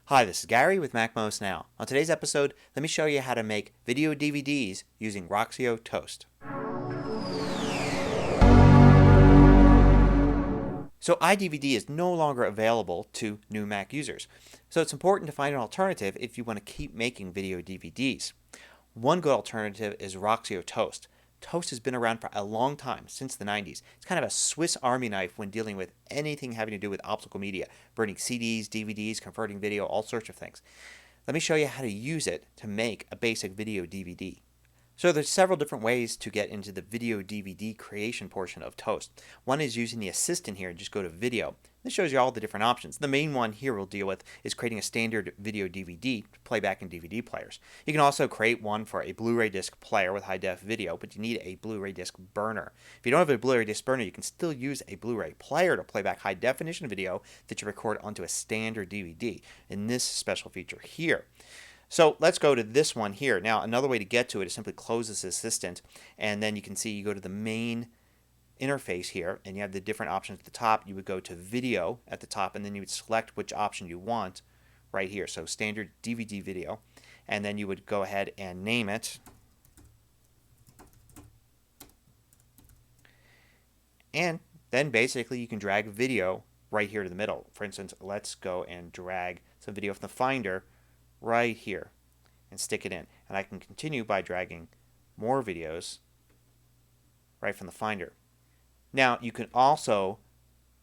Hi, this is Gary with MacMost Now. On today's episode, let me show you how to make video DVDs using Roxio Toast. So iDVD is no longer available to new Mac users. So it's important to find an alternative if you want to keep making video DVDs. One good alternative is Roxio Toast. Toast has been around for a long time, since the 90s. It's kind of a Swiss Army knife when dealing with anything having to do with optical media, burning CDs, DVDs, converting video, all sorts of things. Let me show you how to use it to make a basic video DVD. So there's several different ways to get into the video DVD creation portion of Toast. One is using the assistant here and just go to video. This shows you all the different options. The main one here we'll deal with is creating a standard video DVD to play back in DVD players. You can also create one for a Blu-ray disc player with high-def video, but you need a Blu-ray disc burner. If you don't have a Blu-ray disc burner, you can still use a Blu-ray player to play back high-definition video that you record onto a standard DVD in this special feature here. So let's go to this one here. Now another way to get to it is simply close this assistant, and then you can see you go to the main interface here and you have the different options at the top. You would go to video at the top and then you would select which option you want right here. So standard DVD video, and then you would go ahead and name it. And then basically you can drag video right here to the middle. For instance, let's go and drag some video from the Finder right here and stick it in, and I can continue by dragging more videos right from the Finder. Now you can also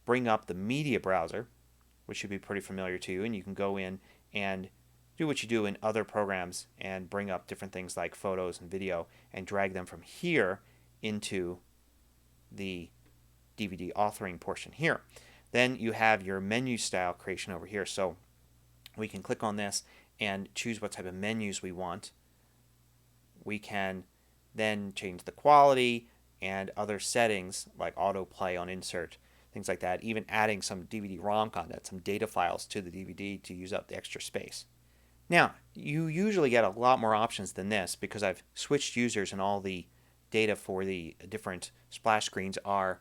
bring up the media browser, which should be pretty familiar to you, and you can go in and do what you do in other programs and bring up different things like photos and video and drag them from here into the DVD authoring portion here. Then you have your menu style creation over here, so we can click on this and choose what type of menus we want. We can then change the quality and other settings like autoplay on insert, things like that, even adding some DVD-ROM content, some data files to the DVD to use up the extra space. Now, you usually get a lot more options than this because I've switched users and all the data for the different splash screens are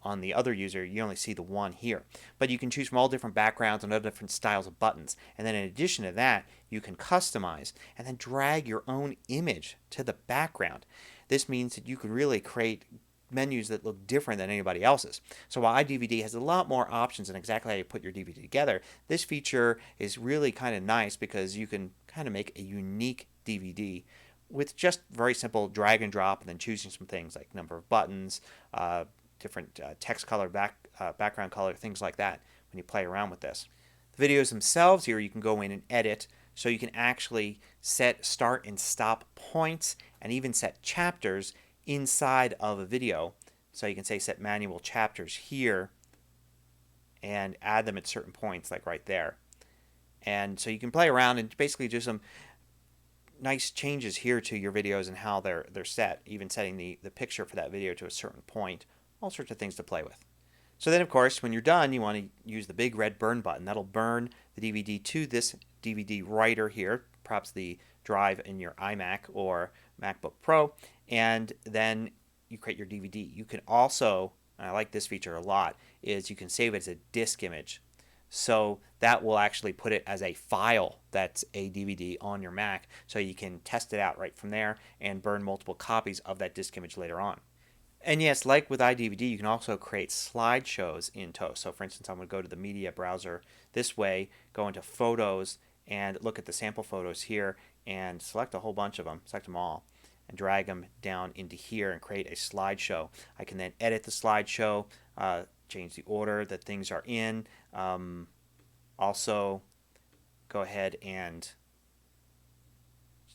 on the other user. You only see the one here, but you can choose from all different backgrounds and other different styles of buttons, and then in addition to that you can customize and then drag your own image to the background. This means that you could really create menus that look different than anybody else's. So while iDVD has a lot more options in exactly how you put your DVD together, this feature is really kind of nice because you can kind of make a unique DVD with just very simple drag and drop and then choosing some things like number of buttons, different text color, background color, things like that when you play around with this. The videos themselves here you can go in and edit, so you can actually set start and stop points and even set chapters inside of a video. So you can say set manual chapters here and add them at certain points like right there. And so you can play around and basically do some nice changes here to your videos and how they're set, even setting the picture for that video to a certain point. All sorts of things to play with. So then of course when you're done you want to use the big red burn button. That'll burn the DVD to this DVD writer here, perhaps the drive in your iMac or MacBook Pro, and then you create your DVD. You can also, and I like this feature a lot, is you can save it as a disk image. So that will actually put it as a file that's a DVD on your Mac, so you can test it out right from there and burn multiple copies of that disk image later on. And yes, like with iDVD, you can also create slideshows in Toast. So for instance, I'm going to go to the media browser this way, go into photos, and look at the sample photos here, and select a whole bunch of them, select them all, and drag them down into here and create a slideshow. I can then edit the slideshow, change the order that things are in, also go ahead and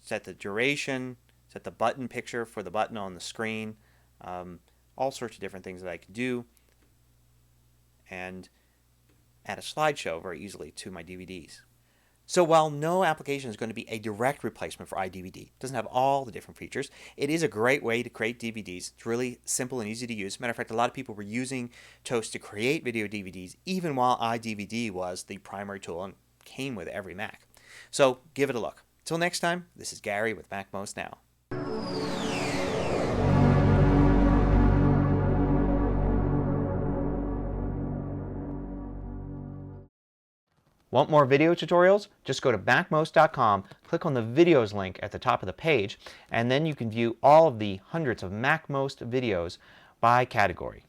set the duration, set the button picture for the button on the screen, all sorts of different things that I can do, and add a slideshow very easily to my DVDs. So while no application is going to be a direct replacement for iDVD, it doesn't have all the different features, it is a great way to create DVDs. It's really simple and easy to use. Matter of fact, a lot of people were using Toast to create video DVDs even while iDVD was the primary tool and came with every Mac. So give it a look. Till next time, this is Gary with MacMost Now. Want more video tutorials? Just go to MacMost.com, click on the videos link at the top of the page, and then you can view all of the hundreds of MacMost videos by category.